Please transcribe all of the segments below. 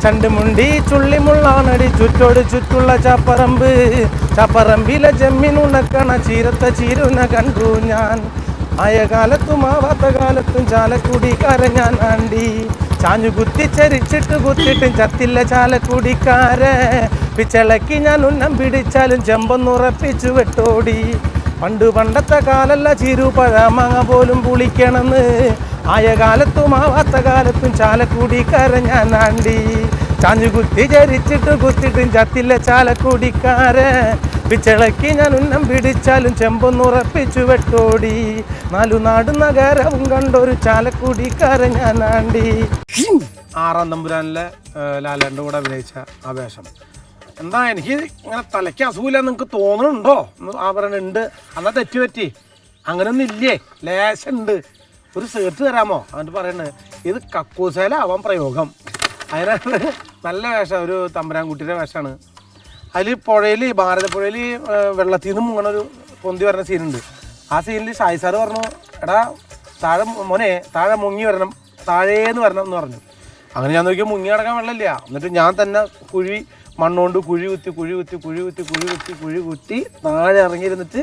ചണ്ടുമുണ്ടി ചുള്ളിമുള്ളാണടി ചുറ്റോട് ചുറ്റുള്ള ചാപ്പറമ്പ്. ചാപ്പറമ്പിലെ ജമ്മിനുണക്കണ ചീരത്ത ചീരുന കണ്ടു ഞാൻ. ആയ കാലത്തും ആവാത്ത കാലത്തും ചാലക്കുടിക്കാരൻ ഞാൻ ആണ്ടി. ചാഞ്ഞു കുത്തി ചരിച്ചിട്ട് കുത്തിട്ടും ചത്തില്ല ചാലക്കുടിക്കാരെ. പിച്ചളക്കി ഞാൻ ഉന്നം പിടിച്ചാലും ചെമ്പൊന്നുറപ്പിച്ചു വെട്ടോടി. പണ്ടത്തെ കാലല്ല ചിരുപഴമാങ്ങ പോലും പുളിക്കണമെന്ന്. ആയ കാലത്തും ആവാത്ത കാലത്തും ചാലക്കുടിക്കാരൻ ഞാൻ ആണ്ടി. ചാഞ്ഞു കുത്തി ചരിച്ചിട്ട് കുത്തിട്ടും ചത്തില്ല ചാലക്കുടിക്കാരെ. പിച്ചളക്കി ഞാൻ ഉന്നം പിടിച്ചാലും ചെമ്പൊന്നുറപ്പിച്ചു വെട്ടോടി. നാലുനാട് നഗരവും കണ്ടൊരു ചാലക്കുടിക്കാരൻ ഞാൻ ആണ്ടി. 6-ാം തമ്പുരാനിലെ ലാലേട്ടൻ്റെ കൂടെ അഭിനയിച്ച ആ വേഷം എന്താ എനിക്ക് ഇങ്ങനെ തലയ്ക്ക് അസുഖമില്ല നിങ്ങൾക്ക് തോന്നുന്നുണ്ടോ ആ പറയുന്നുണ്ട്. എന്നാൽ തെറ്റുപറ്റി അങ്ങനെയൊന്നും ഇല്ലേ, ലേശുണ്ട്, ഒരു സേർട്ട് തരാമോ എന്നിട്ട് പറയുന്നത്. ഇത് കക്കൂസയിലാവാൻ പ്രയോഗം. അതിനാണ് നല്ല വേഷം, ഒരു തമ്പുരാൻകുട്ടിയുടെ വേഷമാണ്. അതിൽ പുഴയിൽ ഭാരതപ്പുഴയിൽ വെള്ളത്തിൽ നിന്ന് മുങ്ങണൊരു പൊന്തി വരുന്ന സീനുണ്ട്. ആ സീനിൽ സായി സാറ് പറഞ്ഞു, എടാ താഴെ മോനെ താഴെ മുങ്ങി വരണം, താഴേന്ന് വരണം എന്ന് പറഞ്ഞു. അങ്ങനെ ഞാൻ നോക്കിയാൽ മുങ്ങി കിടക്കാൻ വെള്ളമില്ല. എന്നിട്ട് ഞാൻ തന്നെ മണ്ണുകൊണ്ട് കുഴി കുത്തി താഴെ ഇറങ്ങിയിരുന്നിട്ട്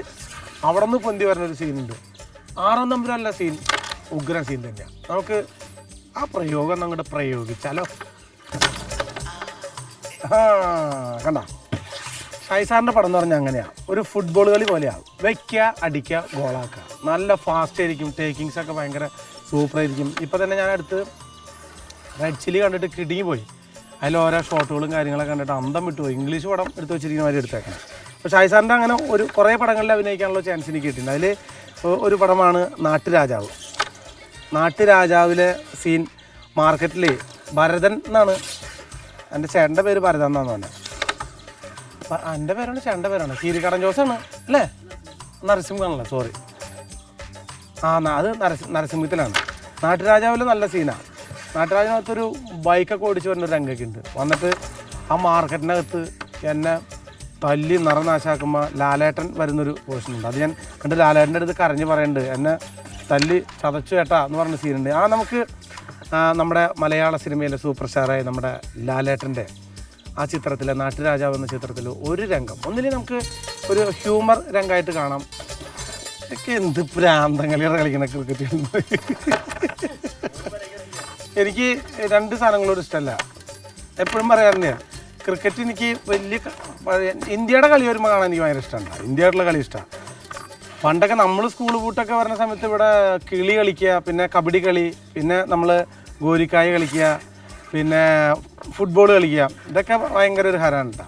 അവിടെ നിന്ന് പൊന്തി വരുന്നൊരു സീനുണ്ട്. 6-ാം തമ്പുരാനിലെ സീൻ ഉഗ്രൻ സീൻ തന്നെയാണ്. നമുക്ക് ആ പ്രയോഗം അങ്ങോട്ട് പ്രയോഗിച്ചാലോ. കണ്ട ഷൈസാറിൻ്റെ പടം എന്ന് പറഞ്ഞാൽ അങ്ങനെയാണ്, ഒരു ഫുട്ബോൾ കളി പോലെയാണ്. വയ്ക്കുക, അടിക്കുക, ഗോളാക്കുക. നല്ല ഫാസ്റ്റ് ആയിരിക്കും, ടേക്കിങ്സ് ഒക്കെ ഭയങ്കര സൂപ്പറായിരിക്കും. ഇപ്പോൾ തന്നെ ഞാൻ അടുത്ത് റെഡ് ചില്ലി കണ്ടിട്ട് കിടുങ്ങി പോയി. അതിൽ ഓരോ ഷോട്ടുകളും കാര്യങ്ങളൊക്കെ കണ്ടിട്ട് അന്തം വിട്ടുപോയി. ഇംഗ്ലീഷ് പടം എടുത്ത് വെച്ചിരിക്കുന്ന മാതിരി എടുത്തേക്കണം. അപ്പോൾ ഷൈസാറിൻ്റെ അങ്ങനെ കുറേ പടങ്ങളിൽ അഭിനയിക്കാനുള്ള ചാൻസ് എനിക്ക് കിട്ടിയിട്ടുണ്ട്. അതിൽ ഒരു പടമാണ് നാട്ടുരാജാവ്. നാട്ടുരാജാവിലെ സീൻ മാർക്കറ്റിൽ ഭരതൻ എന്നാണ് എൻ്റെ ചേട്ടൻ്റെ പേര്, ഭരതൻ എന്നാണ് പറഞ്ഞത്. എൻ്റെ പേരാണ് ചേട്ടൻ്റെ പേരാണ്, കീരിക്കടൻ ജോസാണ് അല്ലേ, നരസിംഹമാണല്ലോ, സോറി. അത് നരസിംഹത്തിലാണ്. നാട്ടുരാജാവിൽ നല്ല സീനാണ്. നാട്ടുരാജാവിനകത്തൊരു ബൈക്കൊക്കെ ഓടിച്ച് വരുന്നൊരു രംഗമൊക്കെ ഉണ്ട്. വന്നിട്ട് ആ മാർക്കറ്റിനകത്ത് എന്നെ തല്ലി നിറനാശാക്കുമ്പോൾ ലാലേട്ടൻ വരുന്നൊരു പോർഷനുണ്ട്. അത് ഞാൻ കണ്ട് ലാലേട്ടൻ്റെ അടുത്ത് കരഞ്ഞ് പറയുന്നുണ്ട്, എന്നെ തല്ലി ചതച്ചു കേട്ടാ എന്ന് പറഞ്ഞ സീനുണ്ട്. നമുക്ക് നമ്മുടെ മലയാള സിനിമയിലെ സൂപ്പർ സ്റ്റാറായ നമ്മുടെ ലാലേട്ടൻ്റെ ആ ചിത്രത്തിലെ നാട്ടുരാജാവ് എന്ന ചിത്രത്തിൽ ഒരു രംഗം ഒന്നിലും നമുക്ക് ഒരു ഹ്യൂമർ രംഗമായിട്ട് കാണാം. ഒക്കെ എന്ത് പ്രാന്തങ്ങളിയാണ് കളിക്കുന്ന ക്രിക്കറ്റ്. എനിക്ക് 2 സാധനങ്ങളോട് ഇഷ്ടമല്ല, എപ്പോഴും പറയാറുണ്ട്. ക്രിക്കറ്റ് എനിക്ക് വലിയ ഇന്ത്യയുടെ കളി വരുമ്പോൾ കാണാൻ എനിക്ക് ഭയങ്കര ഇഷ്ടമാണ്. ഇന്ത്യയുടെ കളി ഇഷ്ടമാണ്. പണ്ടൊക്കെ നമ്മൾ സ്കൂൾ പൂട്ടൊക്കെ വരുന്ന സമയത്ത് ഇവിടെ കിളി കളിക്കുക, പിന്നെ കബഡി കളി, പിന്നെ നമ്മൾ ഗോരിക്കായ കളിക്കുക, പിന്നെ ഫുട്ബോൾ കളിക്കുക. ഇതൊക്കെ ഭയങ്കര ഒരു ഹരമാണ് കേട്ടോ.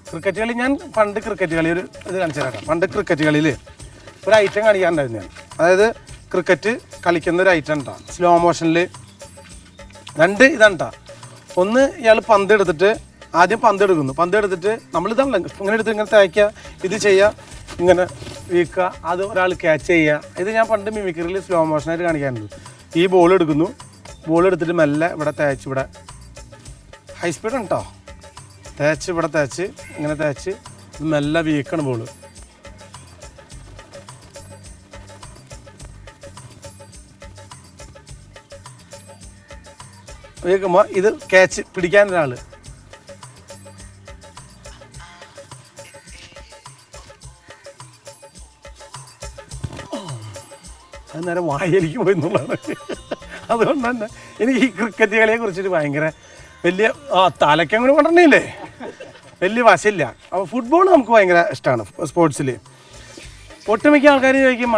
ക്രിക്കറ്റ് കളി ഞാൻ പണ്ട് ക്രിക്കറ്റ് കളി ഒരു ഇത് കാണിച്ചു തരാം. പണ്ട് ക്രിക്കറ്റ് കളിയിൽ ഒരു ഐറ്റം കാണിക്കാറുണ്ടായിരുന്നു ഞാൻ. അതായത് ക്രിക്കറ്റ് കളിക്കുന്ന ഒരു ഐറ്റം കേട്ടോ, സ്ലോ മോഷനിൽ 2 ഇതാണ് കേട്ടോ. ഒന്ന് ഇയാൾ പന്ത് എടുത്തിട്ട് ആദ്യം പന്ത് എടുത്തിട്ട് നമ്മളിതാണല്ലോ ഇങ്ങനെ എടുത്ത് ഇങ്ങനെ തയ്ക്കുക, ഇത് ചെയ്യുക, ഇങ്ങനെ വീക്കുക, അത് ഒരാൾ ക്യാച്ച് ചെയ്യുക. ഇത് ഞാൻ പണ്ട് മിമിക്രിയിൽ സ്ലോ മോഷനായിട്ട് കാണിക്കാറുണ്ട്. ഈ ബോൾ എടുത്തിട്ട് മെല്ലെ ഇവിടെ തേച്ച്, ഇവിടെ ഹൈ സ്പീഡാണ് കേട്ടോ, ഇവിടെ തേച്ച് ഇങ്ങനെ തേച്ച് മെല്ലെ വീക്കാണ് ബോൾ. വീക്കുമ്പോൾ ഇത് ക്യാച്ച് പിടിക്കാനൊരാൾ, അത് നേരെ വായലിക്ക് പോയി എന്നുള്ളതാണ്. അതുകൊണ്ട് തന്നെ എനിക്ക് ഈ ക്രിക്കറ്റ് കളിയെ കുറിച്ചിട്ട് ഭയങ്കര വലിയ തലക്കങ്ങനെ കൊണ്ടില്ലേ വലിയ വശമില്ല. അപ്പോൾ ഫുട്ബോൾ നമുക്ക് ഭയങ്കര ഇഷ്ടമാണ്. സ്പോർട്സിൽ ഒട്ടുമിക്ക ആൾക്കാർ ചോദിക്കും,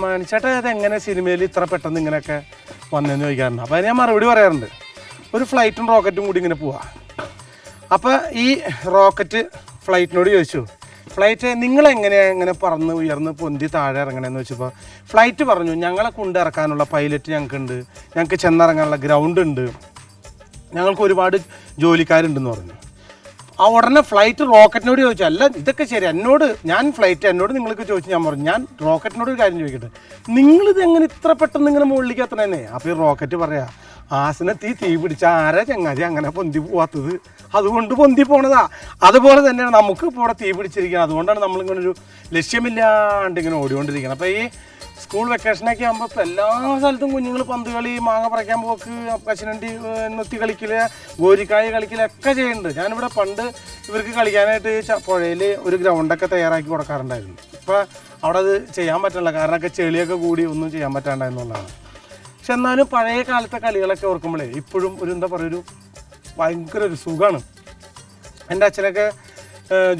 മണിച്ചേട്ടാ അത് എങ്ങനെ സിനിമയിൽ ഇത്ര പെട്ടെന്ന് ഇങ്ങനെയൊക്കെ വന്നതെന്ന് ചോദിക്കാറുണ്ട്. അപ്പോൾ അതിന് ഞാൻ മറുപടി പറയാറുണ്ട്. ഒരു ഫ്ലൈറ്റും റോക്കറ്റും കൂടി ഇങ്ങനെ പോവാം. അപ്പോൾ ഈ റോക്കറ്റ് ഫ്ലൈറ്റിനോട് ചോദിച്ചു, ഫ്ലൈറ്റ് നിങ്ങളെങ്ങനെയാണ് ഇങ്ങനെ പറന്ന് ഉയർന്ന് പൊന്തി താഴെ ഇറങ്ങണമെന്ന് വെച്ചപ്പോൾ ഫ്ലൈറ്റ് പറഞ്ഞു, ഞങ്ങളെ കൊണ്ടിറക്കാനുള്ള പൈലറ്റ് ഞങ്ങൾക്കുണ്ട്, ഞങ്ങൾക്ക് ചെന്നിറങ്ങാനുള്ള ഗ്രൗണ്ട് ഉണ്ട്, ഞങ്ങൾക്ക് ഒരുപാട് ജോലിക്കാരുണ്ടെന്ന് പറഞ്ഞു. ആ ഉടനെ ഫ്ലൈറ്റ് റോക്കറ്റിനോട് ചോദിച്ചു, അല്ല ഇതൊക്കെ ശരി, എന്നോട് നിങ്ങൾക്ക് ചോദിച്ചു. ഞാൻ പറഞ്ഞു, ഞാൻ റോക്കറ്റിനോട് ഒരു കാര്യം ചോദിക്കട്ടെ, നിങ്ങളിത് എങ്ങനെ ഇത്ര പെട്ടെന്ന് ഇങ്ങനെ മുകളിലേക്ക് എത്തണേന്നേ. അപ്പോൾ ഈ റോക്കറ്റ് പറയാ, ആസനത്തിൽ തീ പിടിച്ച ആരാ ചങ്ങാതി അങ്ങനെ പൊന്തി പോവാത്തത്, അതുകൊണ്ട് പൊന്തി പോണതാ. അതുപോലെ തന്നെയാണ് നമുക്ക് ഇപ്പോൾ ഇവിടെ തീ പിടിച്ചിരിക്കുന്നത്, അതുകൊണ്ടാണ് നമ്മളിങ്ങനെ ഒരു ലക്ഷ്യമില്ലാണ്ട് ഇങ്ങനെ ഓടിക്കൊണ്ടിരിക്കുന്നത്. അപ്പോൾ ഈ സ്കൂൾ വെക്കേഷനൊക്കെ ആകുമ്പോൾ ഇപ്പോൾ എല്ലാ സ്ഥലത്തും കുഞ്ഞുങ്ങൾ പന്ത് കളി, മാങ്ങ പറിക്കാൻ പോക്ക്, കശുവണ്ടി നൊത്തി കളിക്കൽ, ഗോരിക്കായ കളിക്കലൊക്കെ ചെയ്യുന്നുണ്ട്. ഞാനിവിടെ പണ്ട് ഇവർക്ക് കളിക്കാനായിട്ട് പുഴയിൽ ഒരു ഗ്രൗണ്ടൊക്കെ തയ്യാറാക്കി കൊടുക്കാറുണ്ടായിരുന്നു. ഇപ്പോൾ അവിടെ അത് ചെയ്യാൻ പറ്റില്ല, കാരണമൊക്കെ ചെളിയൊക്കെ കൂടി ഒന്നും ചെയ്യാൻ പറ്റാണ്ടായെന്നുള്ളതാണ്. പക്ഷെ എന്നാലും പഴയ കാലത്തെ കളികളൊക്കെ ഓർക്കുമ്പോഴേ ഇപ്പോഴും ഒരു എന്താ പറയുക, ഒരു ഭയങ്കര ഒരു സുഖമാണ്. എൻ്റെ അച്ഛനൊക്കെ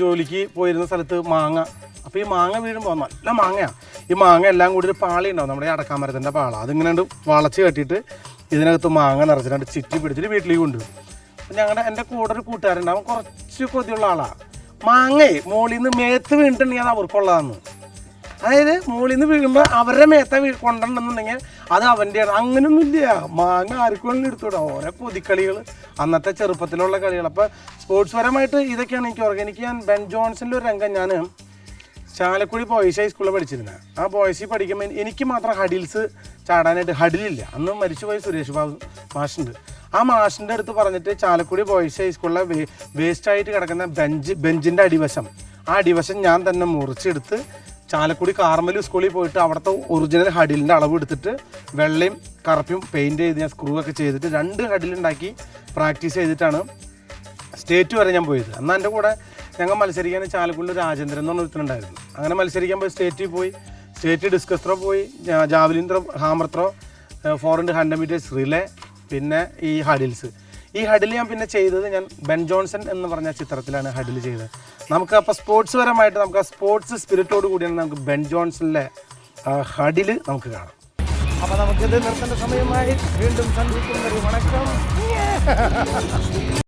ജോലിക്ക് പോയിരുന്ന സ്ഥലത്ത് മാങ്ങ, അപ്പോൾ ഈ മാങ്ങ വീഴുമ്പോൾ നല്ല മാങ്ങയാണ്. ഈ മാങ്ങ എല്ലാം കൂടി ഒരു പാളി ഉണ്ടാവും, നമ്മുടെ ഈ അടക്കാമരത്തിൻ്റെ പാള. അതിങ്ങനെ വളച്ച് കെട്ടിയിട്ട് ഇതിനകത്ത് മാങ്ങ നിറച്ചിട്ട് ചുറ്റി പിടിച്ചിട്ട് വീട്ടിലേക്ക് കൊണ്ടുപോകും. അപ്പം എൻ്റെ കൂടെ ഒരു കൂട്ടുകാരുണ്ടാവും, കുറച്ച് കൊതിയുള്ള ആളാണ്. മാങ്ങയെ മുകളിൽ നിന്ന് മേത്ത് വീണിട്ടുണ്ടെങ്കിൽ അത് അവർക്കുള്ളതാണ്. അതായത് മുകളിൽ നിന്ന് വീഴുമ്പോൾ അവരുടെ മേത്ത കൊണ്ടുണ്ടെന്നുണ്ടെങ്കിൽ അത് അവൻ്റെയാണ്. അങ്ങനെയൊന്നുമില്ല, മാങ്ങ ആർക്കും വേണമെങ്കിലും എടുത്തുവിടാം. ഓരോ കൊതിക്കളികൾ, അന്നത്തെ ചെറുപ്പത്തിലുള്ള കളികൾ. അപ്പോൾ സ്പോർട്സ് പരമായിട്ട് ഇതൊക്കെയാണ് എനിക്ക് ഓർക്കുക. ഞാൻ ബെൻ ജോൺസണിൻ്റെ ഒരു രംഗം, ഞാൻ ചാലക്കുടി ബോയ്സ് ഹൈസ്കൂളിൽ പഠിച്ചിരുന്നത്. ആ ബോയ്സിൽ പഠിക്കുമ്പോൾ എനിക്ക് മാത്രം ഹഡിൽസ് ചാടാനായിട്ട് ഹഡിലില്ല. അന്ന് മരിച്ചുപോയി സുരേഷ് ബാബു മാഷുണ്ട്. ആ മാഷിൻ്റെ അടുത്ത് പറഞ്ഞിട്ട് ചാലക്കുടി ബോയ്സ് ഹൈസ്കൂളിലെ വേസ്റ്റായിട്ട് കിടക്കുന്ന ബെഞ്ചിൻ്റെ അടിവശം, ആ അടിവശം ഞാൻ തന്നെ മുറിച്ചെടുത്ത് ചാലക്കുടി കാർമൽ സ്കൂളിൽ പോയിട്ട് അവിടുത്തെ ഒറിജിനൽ ഹഡിലിൻ്റെ അളവ് എടുത്തിട്ട് വെള്ളയും കറുപ്പും പെയിൻറ്റ് ചെയ്ത് ഞാൻ സ്ക്രൂ ഒക്കെ ചെയ്തിട്ട് 2 ഹഡിലുണ്ടാക്കി പ്രാക്ടീസ് ചെയ്തിട്ടാണ് സ്റ്റേറ്റ് വരെ ഞാൻ പോയത്. എന്നാൽ എൻ്റെ കൂടെ ഞങ്ങൾ മത്സരിക്കാൻ ചാലക്കുടിയിൽ രാജേന്ദ്രൻ എന്ന് പറഞ്ഞ ഒരുത്തനുണ്ടായിരുന്നു. അങ്ങനെ മത്സരിക്കാൻ പോയി സ്റ്റേറ്റിൽ പോയി. സ്റ്റേറ്റ് ഡിസ്കസ് ത്രോ പോയി, javelin throw, hammer throw, 400 meters relay, പിന്നെ ഈ ഹഡിൽസ്. ഈ ഹഡിൽ ഞാൻ പിന്നെ ചെയ്തത് ഞാൻ ബെൻ ജോൺസൺ എന്ന് പറഞ്ഞ ചിത്രത്തിലാണ് ഹഡിൽ ചെയ്തത്. നമുക്ക് അപ്പോൾ സ്പോർട്സ് പരമായിട്ട് നമുക്ക് ആ സ്പോർട്സ് സ്പിരിറ്റോട് കൂടിയാണ് നമുക്ക് ബെൻ ജോൺസണിലെ ഹഡിൽ നമുക്ക് കാണാം. അപ്പോൾ നമുക്കിത് നിർത്തേണ്ട സമയമായി. വീണ്ടും സന്ധിക്കുന്നൊരു വണക്കം.